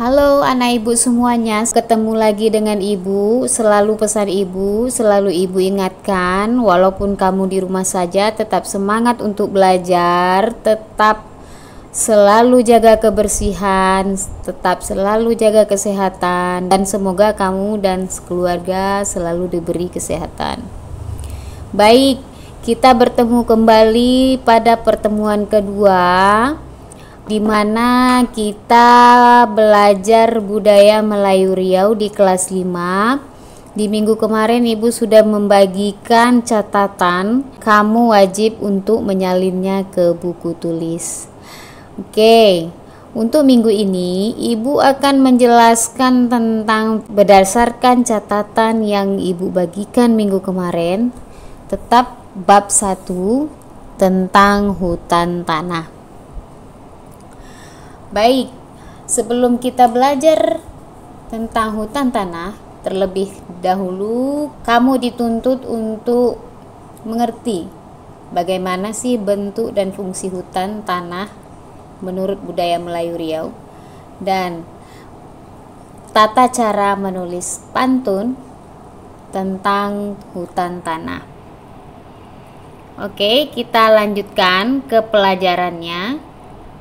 Halo anak ibu semuanya, ketemu lagi dengan ibu. Selalu pesan ibu, selalu ibu ingatkan, walaupun kamu di rumah saja, tetap semangat untuk belajar, tetap selalu jaga kebersihan, tetap selalu jaga kesehatan, dan semoga kamu dan keluarga selalu diberi kesehatan. Baik, kita bertemu kembali pada pertemuan kedua, di mana kita belajar budaya Melayu Riau di kelas 5. Di minggu kemarin ibu sudah membagikan catatan, kamu wajib untuk menyalinnya ke buku tulis. Oke, untuk minggu ini ibu akan menjelaskan tentang berdasarkan catatan yang ibu bagikan minggu kemarin, tetap bab 1 tentang hutan tanah. Baik, sebelum kita belajar tentang hutan tanah, terlebih dahulu kamu dituntut untuk mengerti bagaimana sih bentuk dan fungsi hutan tanah menurut budaya Melayu Riau, dan tata cara menulis pantun tentang hutan tanah. Oke, kita lanjutkan ke pelajarannya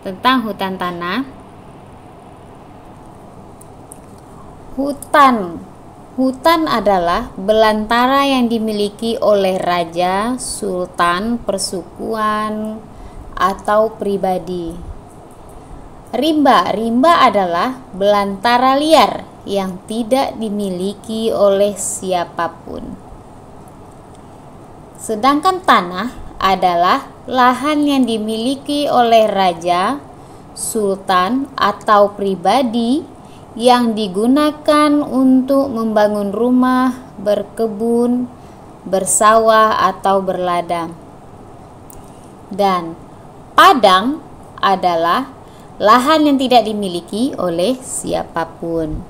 tentang hutan tanah. Hutan adalah belantara yang dimiliki oleh raja, sultan, persukuan, atau pribadi. Rimba adalah belantara liar yang tidak dimiliki oleh siapapun. Sedangkan tanah adalah lahan yang dimiliki oleh raja, sultan, atau pribadi yang digunakan untuk membangun rumah, berkebun, bersawah, atau berladang. Dan padang adalah lahan yang tidak dimiliki oleh siapapun.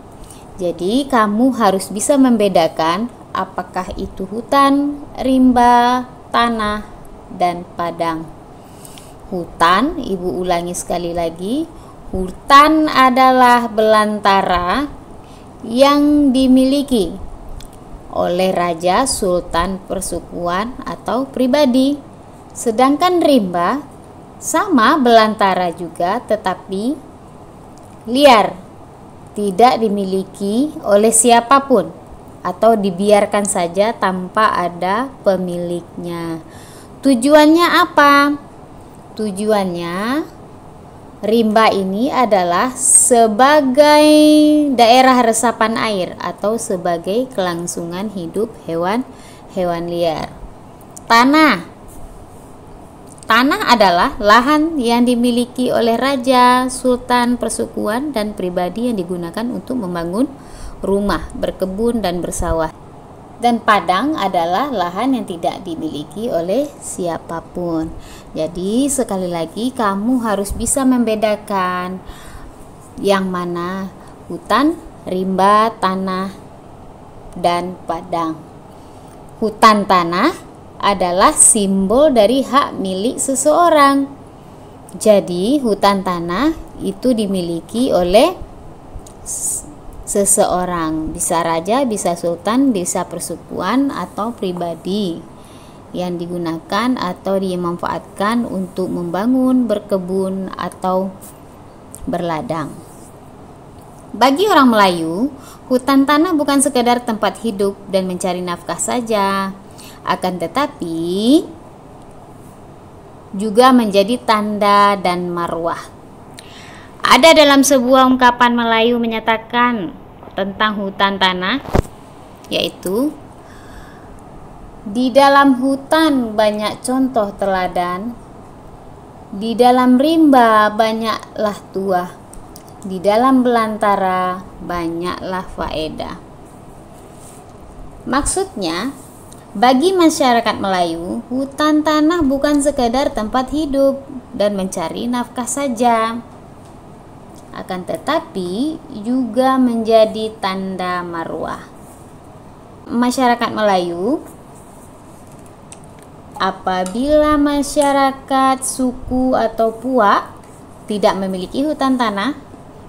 Jadi kamu harus bisa membedakan apakah itu hutan, rimba, tanah, dan padang. Hutan, ibu ulangi sekali lagi, hutan adalah belantara yang dimiliki oleh raja, sultan, persukuan, atau pribadi. Sedangkan rimba sama belantara juga, tetapi liar, tidak dimiliki oleh siapapun atau dibiarkan saja tanpa ada pemiliknya. Tujuannya apa? Tujuannya rimba ini adalah sebagai daerah resapan air atau sebagai kelangsungan hidup hewan liar. Tanah adalah lahan yang dimiliki oleh raja, sultan, persukuan, dan pribadi yang digunakan untuk membangun rumah, berkebun, dan bersawah. Dan padang adalah lahan yang tidak dimiliki oleh siapapun. Jadi sekali lagi kamu harus bisa membedakan yang mana hutan, rimba, tanah, dan padang. Hutan tanah adalah simbol dari hak milik seseorang. Jadi hutan tanah itu dimiliki oleh seseorang, bisa raja, bisa sultan, bisa persukuan, atau pribadi yang digunakan atau dimanfaatkan untuk membangun, berkebun, atau berladang. Bagi orang Melayu, hutan tanah bukan sekedar tempat hidup dan mencari nafkah saja, akan tetapi juga menjadi tanda dan marwah. Ada dalam sebuah ungkapan Melayu menyatakan tentang hutan tanah, yaitu di dalam hutan banyak contoh teladan, di dalam rimba banyaklah tuah, di dalam belantara banyaklah faedah. Maksudnya, bagi masyarakat Melayu, hutan tanah bukan sekadar tempat hidup dan mencari nafkah saja, akan tetapi juga menjadi tanda marwah. Masyarakat Melayu apabila masyarakat suku atau puak tidak memiliki hutan tanah,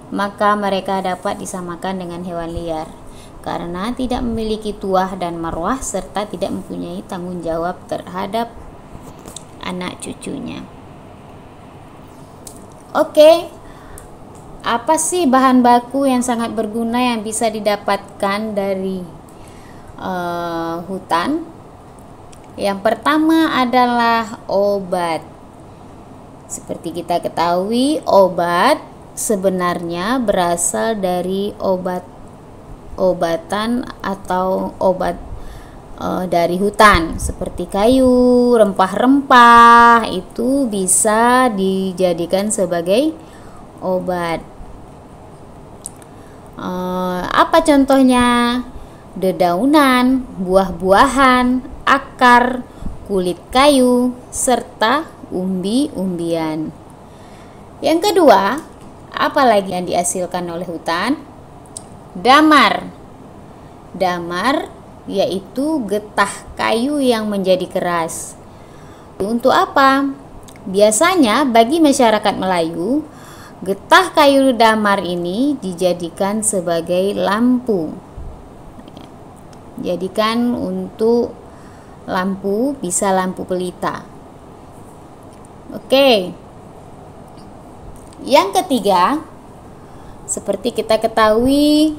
maka mereka dapat disamakan dengan hewan liar karena tidak memiliki tuah dan marwah serta tidak mempunyai tanggung jawab terhadap anak cucunya. Oke, apa sih bahan baku yang sangat berguna yang bisa didapatkan dari hutan? Yang pertama adalah obat. Seperti kita ketahui, obat sebenarnya berasal dari obatan atau obat dari hutan, seperti kayu, rempah-rempah itu bisa dijadikan sebagai obat. Apa contohnya? Dedaunan, buah-buahan, akar, kulit kayu, serta umbi-umbian. Yang kedua, apa lagi yang dihasilkan oleh hutan? Damar. Damar yaitu getah kayu yang menjadi keras. Untuk apa? Biasanya bagi masyarakat Melayu, getah kayu damar ini dijadikan sebagai lampu. Jadikan untuk lampu, bisa lampu pelita. Oke. Yang ketiga, seperti kita ketahui,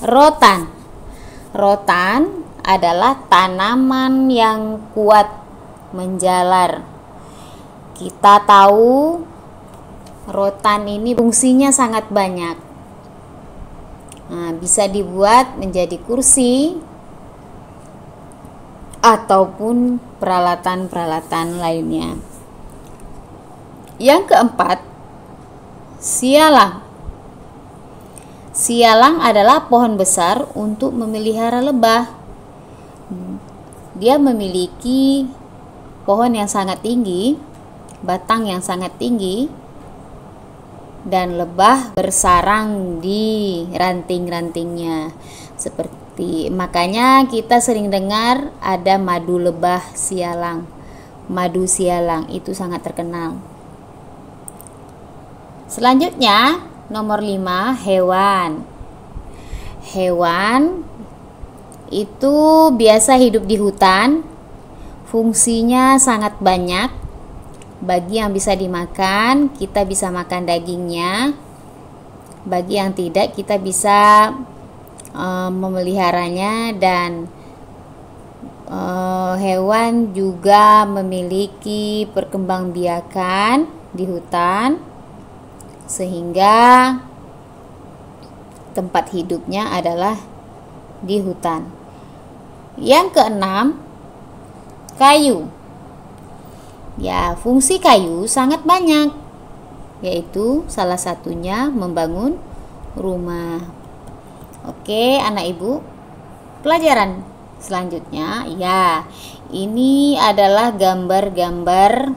rotan. Rotan adalah tanaman yang kuat menjalar. Kita tahu rotan ini fungsinya sangat banyak. Nah, bisa dibuat menjadi kursi ataupun peralatan-peralatan lainnya. Yang keempat, sialang. Sialang adalah pohon besar untuk memelihara lebah. Dia memiliki pohon yang sangat tinggi, batang yang sangat tinggi, dan lebah bersarang di ranting-rantingnya. Makanya kita sering dengar ada madu lebah sialang. Madu sialang itu sangat terkenal. Selanjutnya, nomor 5, hewan. Hewan itu biasa hidup di hutan. Fungsinya sangat banyak. Bagi yang bisa dimakan, kita bisa makan dagingnya. Bagi yang tidak, kita bisa memeliharanya. Dan hewan juga memiliki perkembangbiakan di hutan, sehingga tempat hidupnya adalah di hutan. Yang keenam, kayu. Ya, fungsi kayu sangat banyak, yaitu salah satunya membangun rumah. Oke, anak ibu, pelajaran selanjutnya, ya, ini adalah gambar-gambar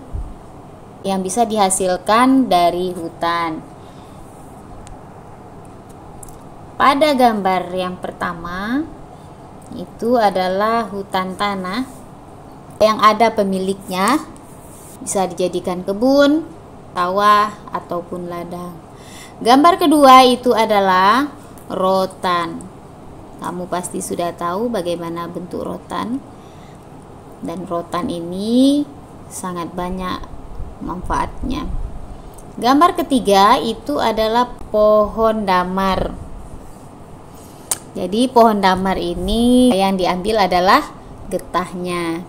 yang bisa dihasilkan dari hutan. Pada gambar yang pertama, itu adalah hutan tanah yang ada pemiliknya, bisa dijadikan kebun, sawah, ataupun ladang. Gambar kedua itu adalah rotan. Kamu pasti sudah tahu bagaimana bentuk rotan, dan rotan ini sangat banyak manfaatnya. Gambar ketiga itu adalah pohon damar. Jadi pohon damar ini yang diambil adalah getahnya.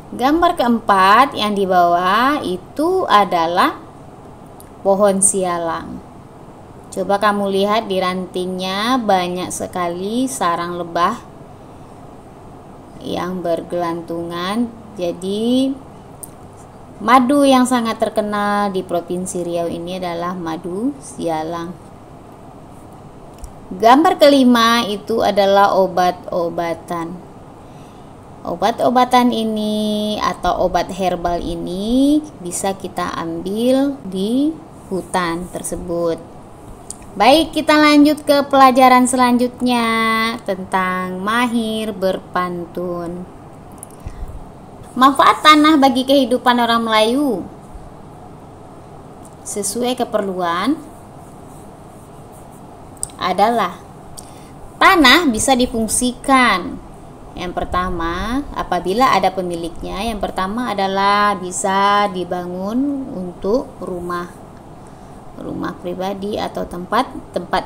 Gambar keempat yang di bawah itu adalah pohon sialang. Coba kamu lihat di rantingnya banyak sekali sarang lebah yang bergelantungan. Jadi madu yang sangat terkenal di Provinsi Riau ini adalah madu sialang. Gambar kelima itu adalah obat-obatan. Obat-obatan ini atau obat herbal ini bisa kita ambil di hutan tersebut. Baik, kita lanjut ke pelajaran selanjutnya tentang mahir berpantun. Manfaat tanah bagi kehidupan orang Melayu sesuai keperluan adalah tanah bisa difungsikan. Yang pertama, apabila ada pemiliknya, yang pertama adalah bisa dibangun untuk rumah pribadi atau tempat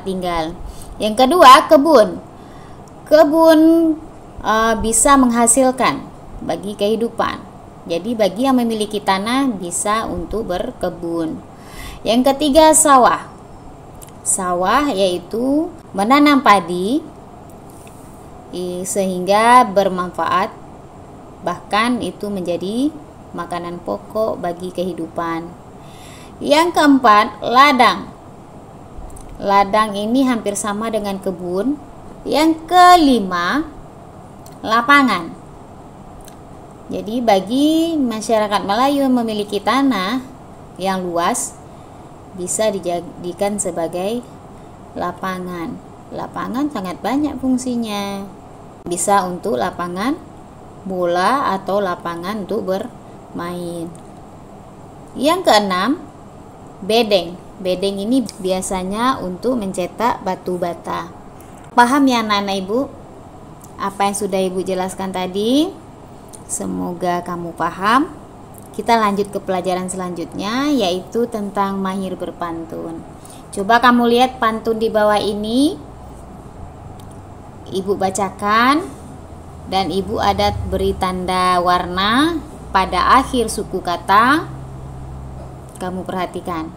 tinggal. Yang kedua, kebun bisa menghasilkan bagi kehidupan. Jadi bagi yang memiliki tanah bisa untuk berkebun. Yang ketiga, sawah yaitu menanam padi sehingga bermanfaat, bahkan itu menjadi makanan pokok bagi kehidupan. Yang keempat, ladang ini hampir sama dengan kebun. Yang kelima, lapangan. Jadi bagi masyarakat Melayu yang memiliki tanah yang luas bisa dijadikan sebagai lapangan. Lapangan sangat banyak fungsinya. Bisa untuk lapangan bola atau lapangan untuk bermain. Yang keenam, bedeng. Bedeng ini biasanya untuk mencetak batu bata. Paham ya anak-anak Ibu? Apa yang sudah Ibu jelaskan tadi? Semoga kamu paham. Kita lanjut ke pelajaran selanjutnya, yaitu tentang mahir berpantun. Coba kamu lihat pantun di bawah ini. Ibu bacakan dan Ibu ada beri tanda warna pada akhir suku kata. Kamu perhatikan.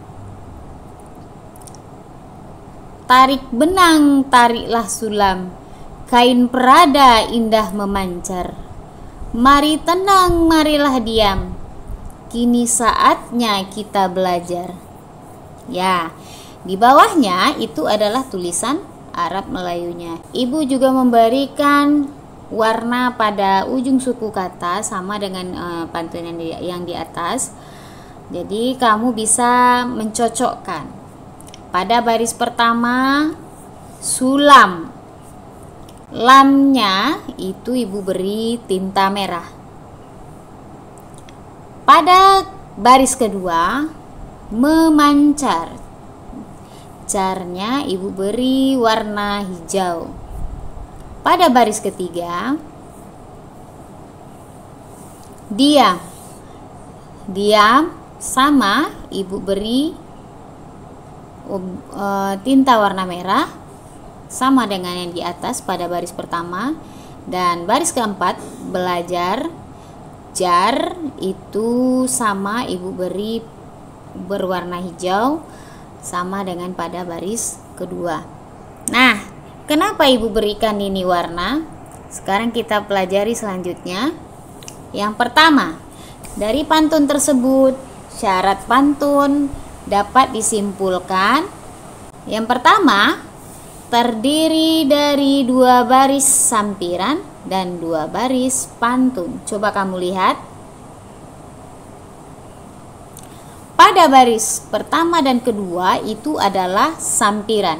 Tarik benang, tariklah sulam, kain perada indah memancar. Mari tenang, marilah diam, kini saatnya kita belajar. Ya, di bawahnya itu adalah tulisan Arab Melayunya. Ibu juga memberikan warna pada ujung suku kata sama dengan pantun yang di atas. Jadi kamu bisa mencocokkan. Pada baris pertama, sulam. Lamnya itu Ibu beri tinta merah. Pada baris kedua, memancar. Carnya Ibu beri warna hijau. Pada baris ketiga, diam. Diam sama Ibu beri tinta warna merah sama dengan yang di atas pada baris pertama. Dan baris keempat, belajar. Jar itu sama Ibu beri berwarna hijau sama dengan pada baris kedua. Nah, kenapa Ibu berikan ini warna? Sekarang kita pelajari selanjutnya. Yang pertama, dari pantun tersebut syarat pantun dapat disimpulkan. Yang pertama, terdiri dari 2 baris sampiran dan 2 baris pantun. Coba kamu lihat. Pada baris pertama dan kedua itu adalah sampiran.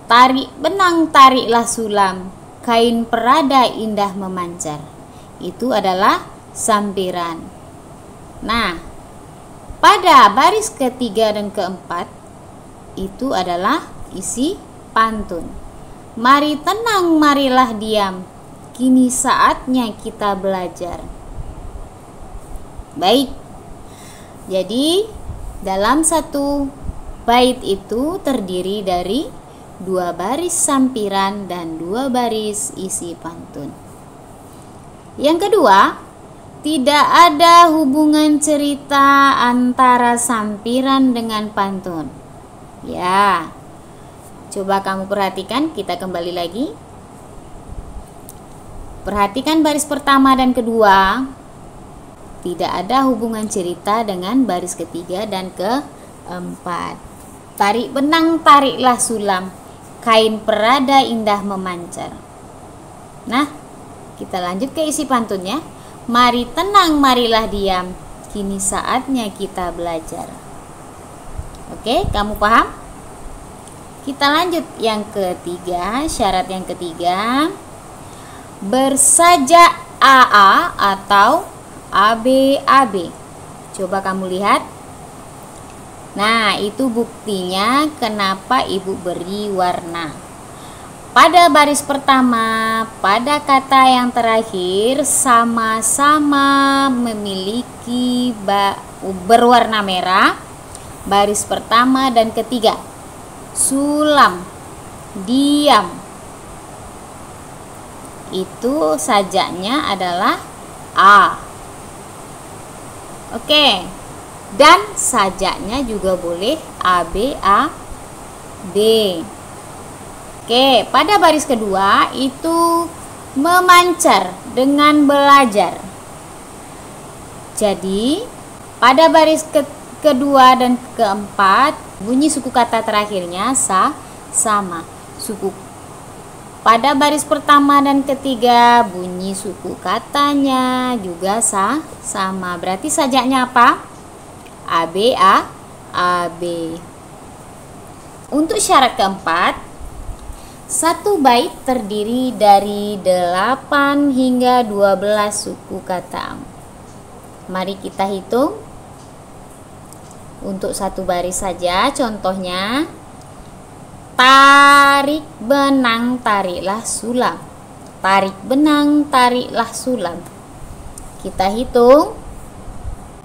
Tarik benang, tariklah sulam, kain perada indah memancar. Itu adalah sampiran. Nah, pada baris ketiga dan keempat itu adalah isi pantun. Mari tenang, marilah diam, kini saatnya kita belajar. Baik. Jadi dalam satu bait itu terdiri dari 2 baris sampiran dan 2 baris isi pantun. Yang kedua, tidak ada hubungan cerita antara sampiran dengan pantun. Ya, coba kamu perhatikan, kita kembali lagi. Perhatikan baris pertama dan kedua. Tidak ada hubungan cerita dengan baris ketiga dan keempat. Tarik benang, tariklah sulam, kain perada indah memancar. Nah, kita lanjut ke isi pantunnya. Mari tenang, marilah diam, kini saatnya kita belajar. Oke, kamu paham? Kita lanjut yang ketiga, syarat yang ketiga. Bersajak AA atau AB. Coba kamu lihat. Nah, itu buktinya kenapa ibu beri warna. Pada baris pertama, pada kata yang terakhir sama-sama memiliki berwarna merah. Baris pertama dan ketiga. Sulam, diam. Itu sajaknya adalah A. Oke. Dan sajaknya juga boleh A, B. Oke, pada baris kedua itu memancar dengan belajar. Jadi, pada baris kedua dan keempat, bunyi suku kata terakhirnya sama. Pada baris pertama dan ketiga, bunyi suku katanya juga sama. Berarti sajaknya apa? AB. Untuk syarat keempat, satu bait terdiri dari 8 hingga 12 suku kata. Mari kita hitung. Untuk satu baris saja, contohnya tarik benang tariklah sulam. Tarik benang tariklah sulam. Kita hitung.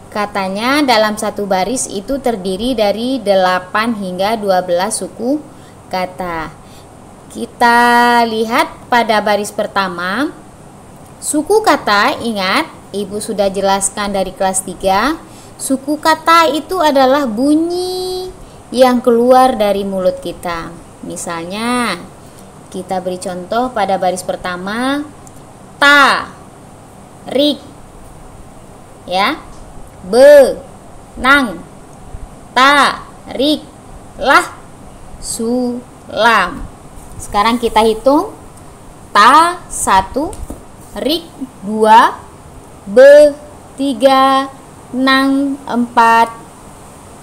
Katanya dalam satu baris itu terdiri dari 8 hingga 12 suku kata. Kita lihat pada baris pertama, suku kata, ingat ibu sudah jelaskan dari kelas 3. Suku kata itu adalah bunyi yang keluar dari mulut kita. Misalnya, kita beri contoh pada baris pertama, tarik, ya, benang, tariklah sulam. Sekarang kita hitung. Ta 1, rik 2, be 3, nang 4,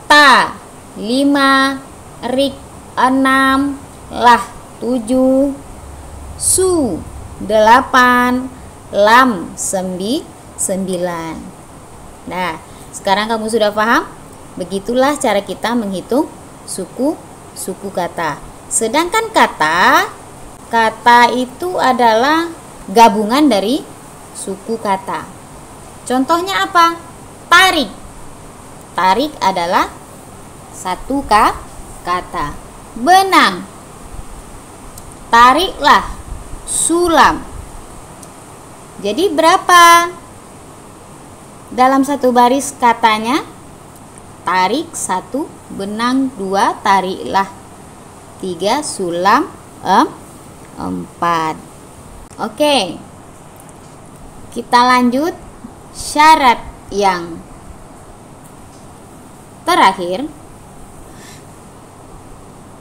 ta 5, rik 6, lah 7, su 8, lam 9. Nah, sekarang kamu sudah paham? Begitulah cara kita menghitung suku kata. Sedangkan kata itu adalah gabungan dari suku kata. Contohnya apa? Tarik. Tarik adalah satu kata. Benang. Tariklah sulam. Jadi berapa dalam satu baris katanya? Tarik 1, benang 2, tariklah 3, sulam 4. Oke. Kita lanjut syarat yang terakhir.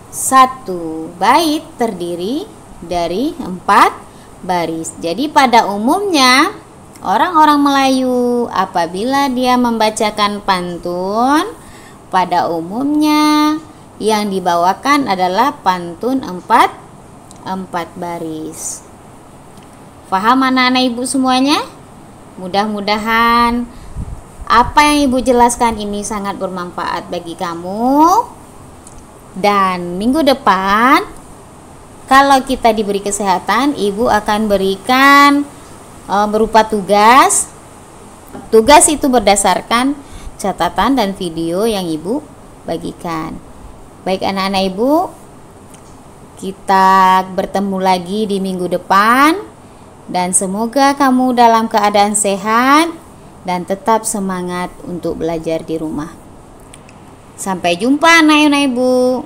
Satu bait terdiri dari 4 baris. Jadi pada umumnya orang-orang Melayu apabila dia membacakan pantun, pada umumnya yang dibawakan adalah pantun 4 baris. Paham anak-anak ibu semuanya? Mudah-mudahan apa yang ibu jelaskan ini sangat bermanfaat bagi kamu. Dan minggu depan, kalau kita diberi kesehatan, ibu akan berikan berupa tugas. Tugas itu berdasarkan catatan dan video yang ibu bagikan. Baik anak-anak ibu, kita bertemu lagi di minggu depan, dan semoga kamu dalam keadaan sehat dan tetap semangat untuk belajar di rumah. Sampai jumpa anak-anak ibu.